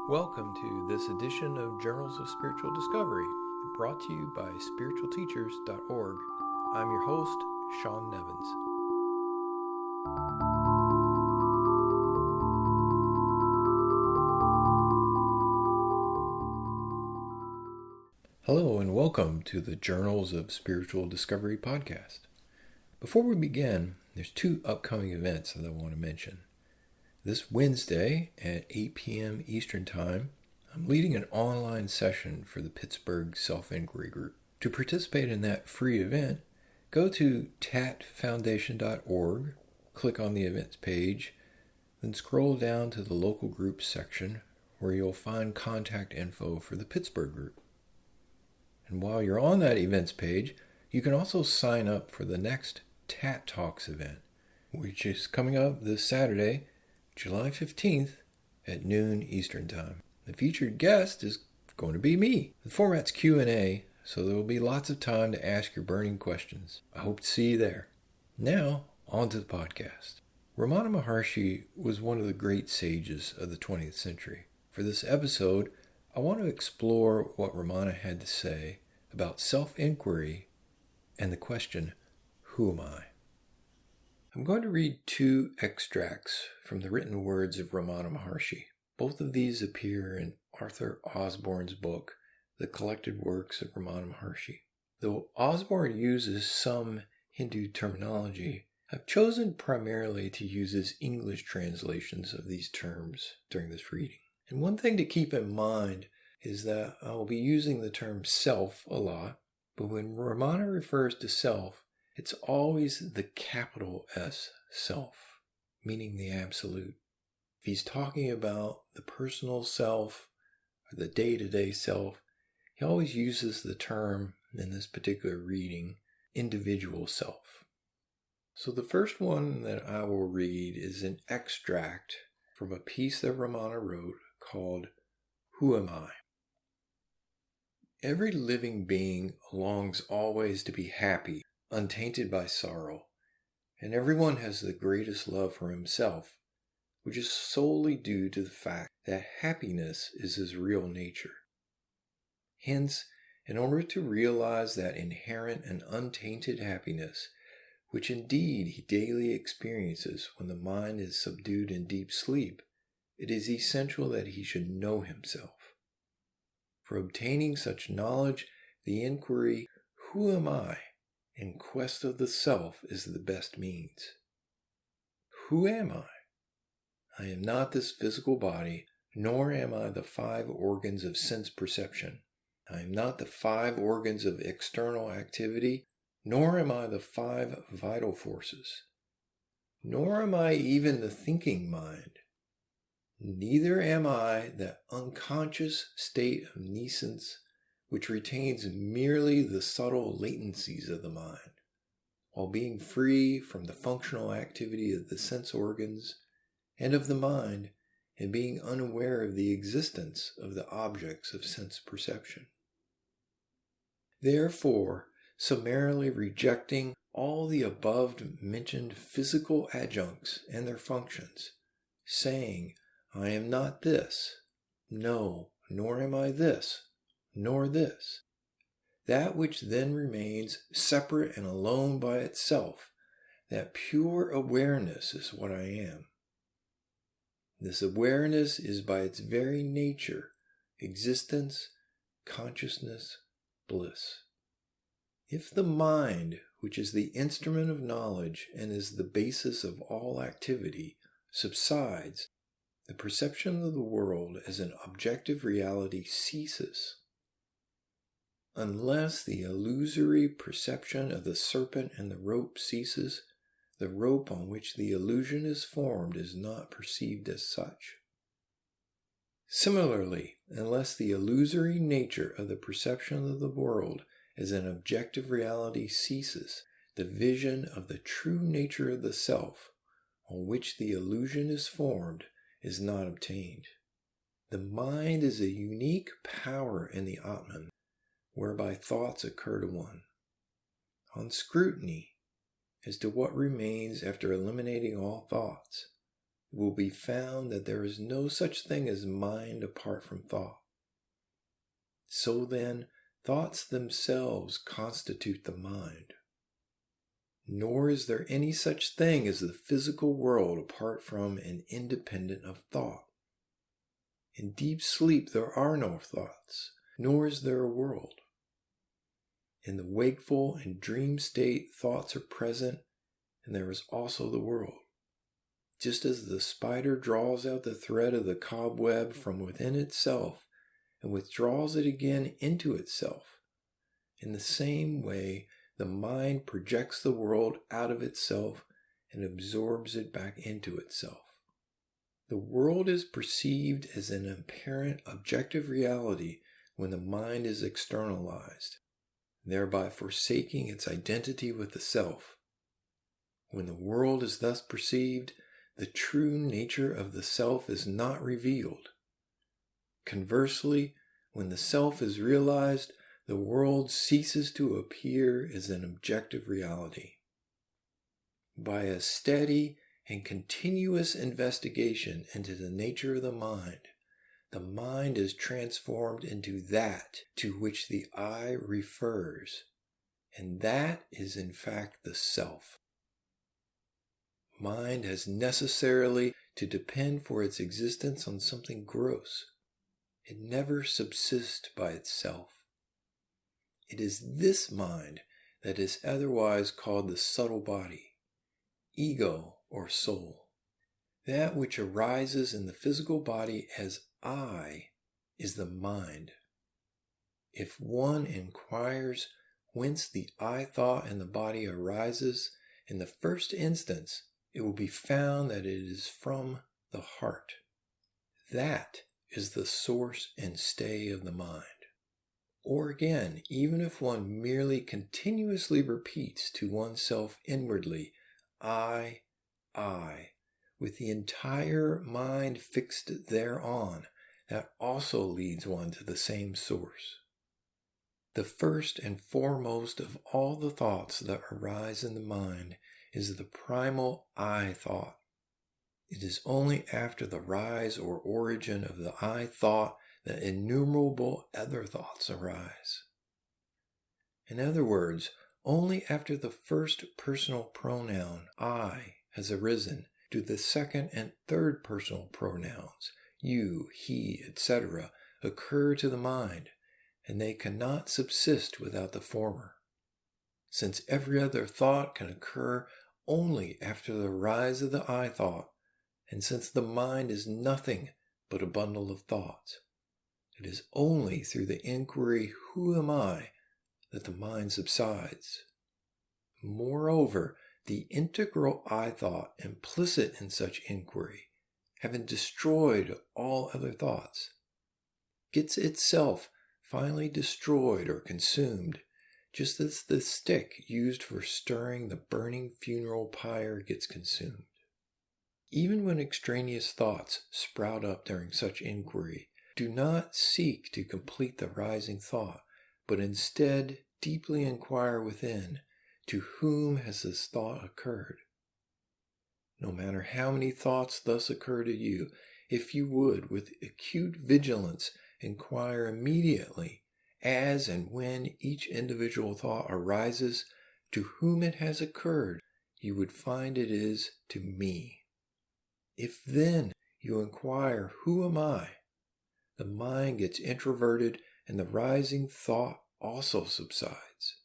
Welcome to this edition of Journals of Spiritual Discovery, brought to you by spiritualteachers.org. I'm your host, Sean Nevins. Hello and welcome to the Journals of Spiritual Discovery podcast. Before we begin, there's two upcoming events that I want to mention. This Wednesday at 8 p.m. Eastern Time, I'm leading an online session for the Pittsburgh Self-Enquiry Group. To participate in that free event, go to tatfoundation.org, click on the events page, then scroll down to the local groups section where you'll find contact info for the Pittsburgh group. And while you're on that events page, you can also sign up for the next Tat Talks event, which is coming up this Saturday, July 15th at noon Eastern Time. The featured guest is going to be me. The format's Q&A, so there will be lots of time to ask your burning questions. I hope to see you there. Now, on to the podcast. Ramana Maharshi was one of the great sages of the 20th century. For this episode, I want to explore what Ramana had to say about self-inquiry and the question, who am I? I'm going to read two extracts from the written words of Ramana Maharshi. Both of these appear in Arthur Osborne's book, The Collected Works of Ramana Maharshi. Though Osborne uses some Hindu terminology, I've chosen primarily to use his English translations of these terms during this reading. And one thing to keep in mind is that I will be using the term self a lot, but when Ramana refers to self, it's always the capital S, self, meaning the absolute. If he's talking about the personal self or the day-to-day self, he always uses the term, in this particular reading, individual self. So the first one that I will read is an extract from a piece that Ramana wrote called, Who Am I? Every living being longs always to be happy, untainted by sorrow, and everyone has the greatest love for himself, which is solely due to the fact that happiness is his real nature. Hence, in order to realize that inherent and untainted happiness, which indeed he daily experiences when the mind is subdued in deep sleep, it is essential that he should know himself. For obtaining such knowledge, the inquiry, who am I, in quest of the self is the best means. Who am I? I am not this physical body, nor am I the 5 organs of sense perception. I am not the 5 organs of external activity, nor am I the 5 vital forces. Nor am I even the thinking mind. Neither am I that unconscious state of nescience which retains merely the subtle latencies of the mind, while being free from the functional activity of the sense organs and of the mind, and being unaware of the existence of the objects of sense perception. Therefore, summarily rejecting all the above-mentioned physical adjuncts and their functions, saying, I am not this, no, nor am I this, nor this. That which then remains separate and alone by itself, that pure awareness is what I am. This awareness is by its very nature, existence, consciousness, bliss. If the mind, which is the instrument of knowledge and is the basis of all activity, subsides, the perception of the world as an objective reality ceases. Unless the illusory perception of the serpent and the rope ceases, the rope on which the illusion is formed is not perceived as such. Similarly, unless the illusory nature of the perception of the world as an objective reality ceases, the vision of the true nature of the self, on which the illusion is formed, is not obtained. The mind is a unique power in the Atman, whereby thoughts occur to one. On scrutiny as to what remains after eliminating all thoughts, it will be found that there is no such thing as mind apart from thought. So then, thoughts themselves constitute the mind. Nor is there any such thing as the physical world apart from and independent of thought. In deep sleep there are no thoughts, nor is there a world. In the wakeful and dream state, thoughts are present, and there is also the world. Just as the spider draws out the thread of the cobweb from within itself and withdraws it again into itself, in the same way the mind projects the world out of itself and absorbs it back into itself. The world is perceived as an apparent objective reality when the mind is externalized, thereby forsaking its identity with the self. When the world is thus perceived, the true nature of the self is not revealed. Conversely, when the self is realized, the world ceases to appear as an objective reality. By a steady and continuous investigation into the nature of the mind is transformed into that to which the I refers, and that is in fact the self. Mind has necessarily to depend for its existence on something gross. It never subsists by itself. It is this mind that is otherwise called the subtle body, ego or soul. That which arises in the physical body as I is the mind. If one inquires whence the I thought in the body arises, in the first instance, it will be found that it is from the heart. That is the source and stay of the mind. Or again, even if one merely continuously repeats to oneself inwardly, I, with the entire mind fixed thereon, that also leads one to the same source. The first and foremost of all the thoughts that arise in the mind is the primal I thought. It is only after the rise or origin of the I thought that innumerable other thoughts arise. In other words, only after the first personal pronoun, I, has arisen, do the second and third personal pronouns, you, he, etc., occur to the mind, and they cannot subsist without the former. Since every other thought can occur only after the rise of the I thought, and since the mind is nothing but a bundle of thoughts, it is only through the inquiry, who am I, that the mind subsides. Moreover, the integral I thought implicit in such inquiry, having destroyed all other thoughts, gets itself finally destroyed or consumed, just as the stick used for stirring the burning funeral pyre gets consumed. Even when extraneous thoughts sprout up during such inquiry, do not seek to complete the rising thought, but instead deeply inquire within, to whom has this thought occurred? No matter how many thoughts thus occur to you, if you would, with acute vigilance, inquire immediately, as and when each individual thought arises, to whom it has occurred, you would find it is to me. If then you inquire, who am I? The mind gets introverted and the rising thought also subsides.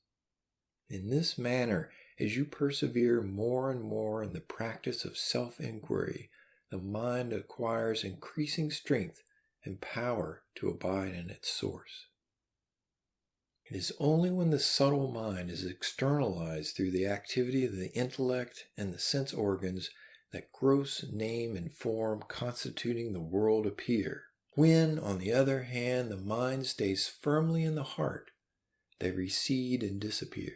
In this manner, as you persevere more and more in the practice of self-inquiry, the mind acquires increasing strength and power to abide in its source. It is only when the subtle mind is externalized through the activity of the intellect and the sense organs that gross name and form constituting the world appear. When, on the other hand, the mind stays firmly in the heart, they recede and disappear.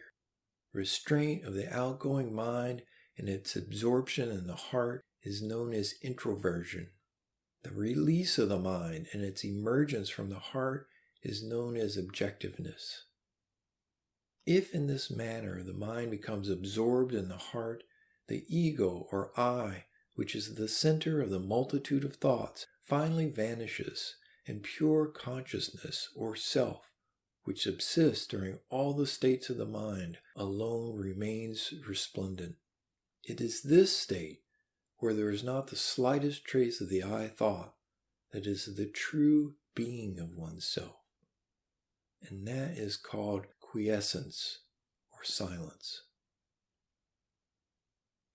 Restraint of the outgoing mind and its absorption in the heart is known as introversion. The release of the mind and its emergence from the heart is known as objectiveness. If in this manner the mind becomes absorbed in the heart, the ego or I which is the center of the multitude of thoughts, finally vanishes, and pure consciousness or self, which subsists during all the states of the mind, alone remains resplendent. It is this state, where there is not the slightest trace of the I thought, that is the true being of oneself. And that is called quiescence or silence.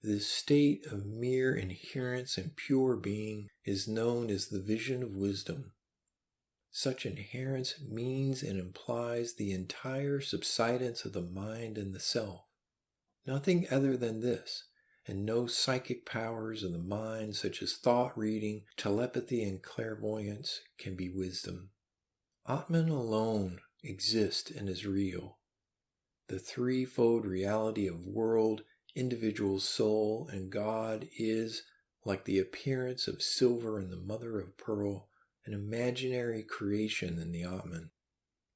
This state of mere inherence and pure being is known as the vision of wisdom. Such inherence means and implies the entire subsidence of the mind and the self. Nothing other than this, and no psychic powers of the mind such as thought reading, telepathy, and clairvoyance can be wisdom. Atman alone exists and is real. The threefold reality of world, individual soul, and God is, like the appearance of silver in the mother of pearl, an imaginary creation in the Atman.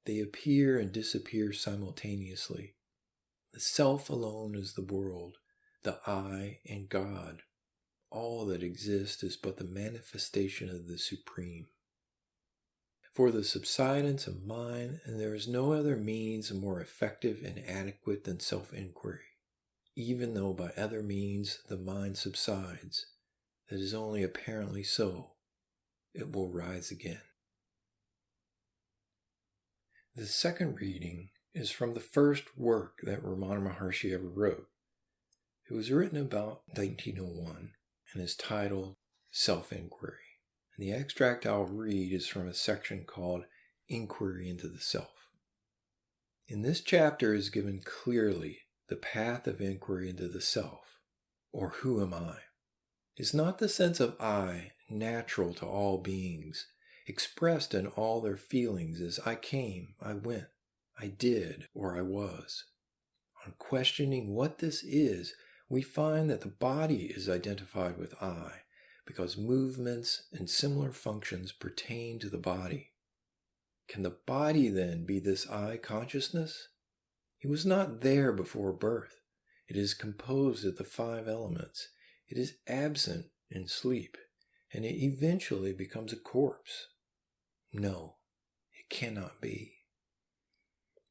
They appear and disappear simultaneously. The self alone is the world, the I and God. All that exists is but the manifestation of the Supreme. For the subsidence of mind, and there is no other means more effective and adequate than self-inquiry. Even though by other means the mind subsides, that is only apparently so. It will rise again. The second reading is from the first work that Ramana Maharshi ever wrote. It was written about 1901 and is titled Self-Inquiry. And the extract I'll read is from a section called Enquiry into the Self. In this chapter is given clearly the path of inquiry into the self, or who am I? Is not the sense of I natural to all beings, expressed in all their feelings as I came, I went, I did, or I was? On questioning what this is, we find that the body is identified with I, because movements and similar functions pertain to the body. Can the body then be this I consciousness? It was not there before birth. It is composed of the 5 elements. It is absent in sleep, and it eventually becomes a corpse. No, it cannot be.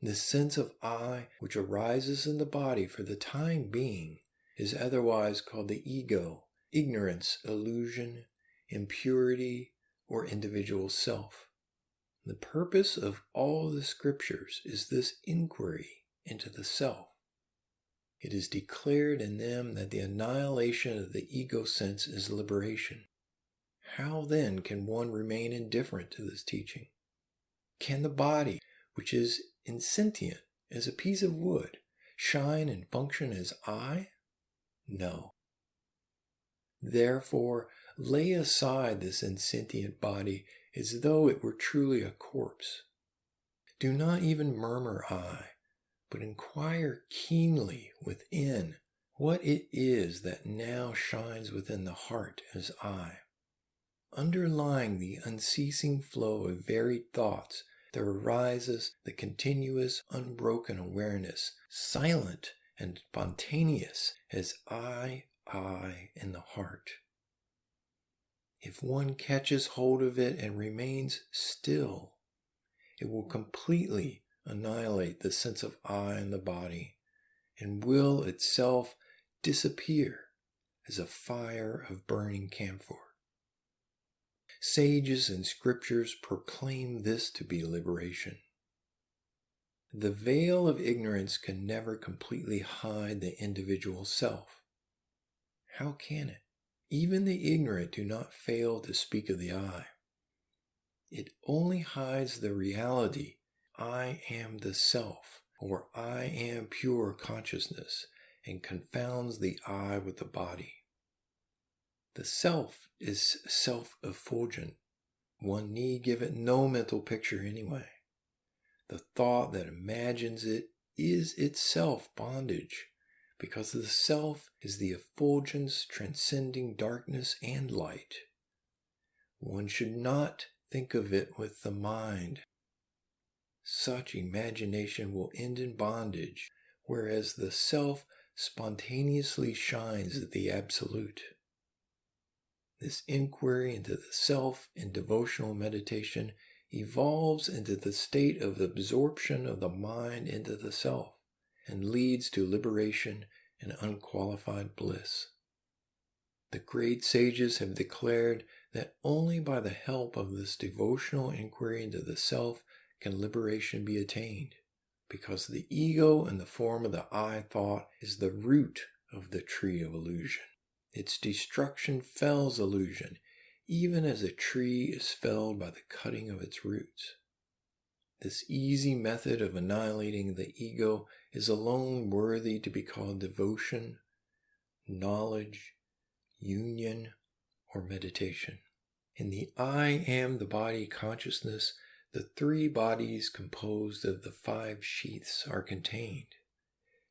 The sense of I, which arises in the body for the time being, is otherwise called the ego, ignorance, illusion, impurity, or individual self. The purpose of all the scriptures is this inquiry into the self. It is declared in them that the annihilation of the ego sense is liberation. How then can one remain indifferent to this teaching? Can the body, which is insentient as a piece of wood, shine and function as I? No. Therefore, lay aside this insentient body as though it were truly a corpse. Do not even murmur I, but inquire keenly within what it is that now shines within the heart as I. Underlying the unceasing flow of varied thoughts, there arises the continuous, unbroken awareness, silent and spontaneous as I in the heart. If one catches hold of it and remains still, it will completely annihilate the sense of I in the body, and will itself disappear as a fire of burning camphor. Sages and scriptures proclaim this to be liberation. The veil of ignorance can never completely hide the individual self. How can it? Even the ignorant do not fail to speak of the I. It only hides the reality, I am the self, or I am pure consciousness, and confounds the I with the body. The self is self-effulgent. One need give it no mental picture anyway. The thought that imagines it is itself bondage, because the self is the effulgence transcending darkness and light. One should not think of it with the mind. Such imagination will end in bondage, whereas the self spontaneously shines at the absolute. This inquiry into the self in devotional meditation evolves into the state of absorption of the mind into the self and leads to liberation and unqualified bliss. The great sages have declared that only by the help of this devotional inquiry into the self can liberation be attained, because the ego in the form of the I thought is the root of the tree of illusion. Its destruction fells illusion, even as a tree is felled by the cutting of its roots. This easy method of annihilating the ego is alone worthy to be called devotion, knowledge, union, or meditation. In the I am the body consciousness, the three bodies composed of the five sheaths are contained.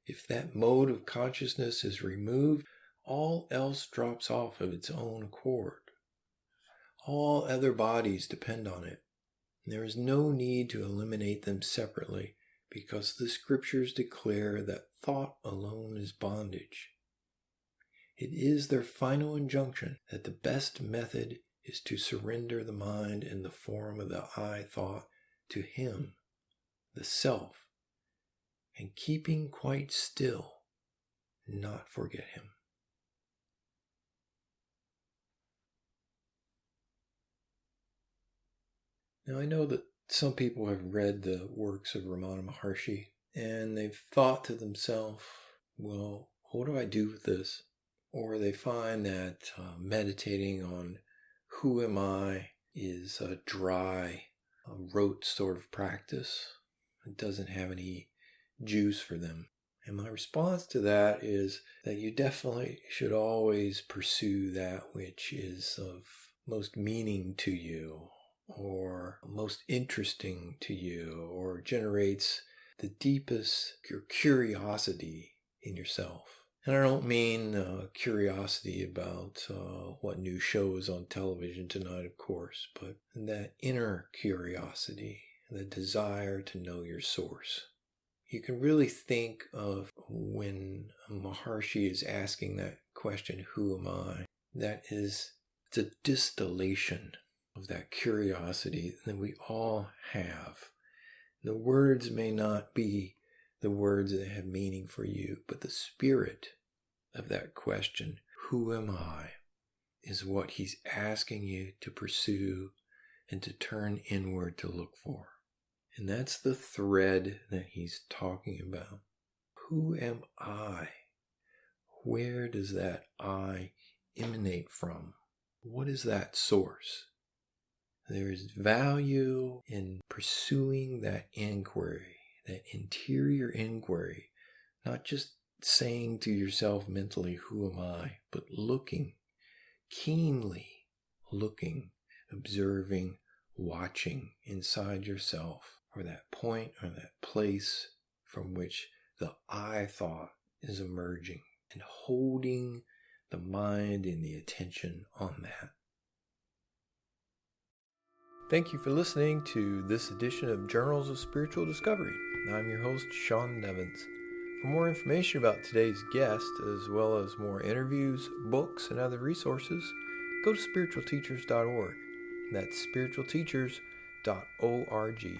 If that mode of consciousness is removed, all else drops off of its own accord. All other bodies depend on it. There is no need to eliminate them separately, because the scriptures declare that thought alone is bondage. It is their final injunction that the best method is to surrender the mind in the form of the I thought to Him, the Self, and keeping quite still, not forget Him. Now I know that some people have read the works of Ramana Maharshi and they've thought to themselves, well, what do I do with this? Or they find that meditating on who am I is a dry, rote sort of practice. It doesn't have any juice for them. And my response to that is that you definitely should always pursue that which is of most meaning to you, or most interesting to you, or generates the deepest curiosity in yourself. And I don't mean curiosity about what new show is on television tonight, of course, but that inner curiosity, the desire to know your source. You can really think of when Maharshi is asking that question, who am I? That is, it's a distillation of that curiosity that we all have. The words may not be the words that have meaning for you, but the spirit of that question, who am I, is what he's asking you to pursue and to turn inward to look for. And that's the thread that he's talking about. Who am I? Where does that I emanate from? What is that source? There is value in pursuing that inquiry, that interior inquiry, not just saying to yourself mentally, who am I, but looking, keenly looking, observing, watching inside yourself for that point or that place from which the I thought is emerging, and holding the mind and the attention on that. Thank you for listening to this edition of Journals of Spiritual Discovery. I'm your host, Sean Nevins. For more information about today's guest, as well as more interviews, books, and other resources, go to spiritualteachers.org. That's spiritualteachers.org.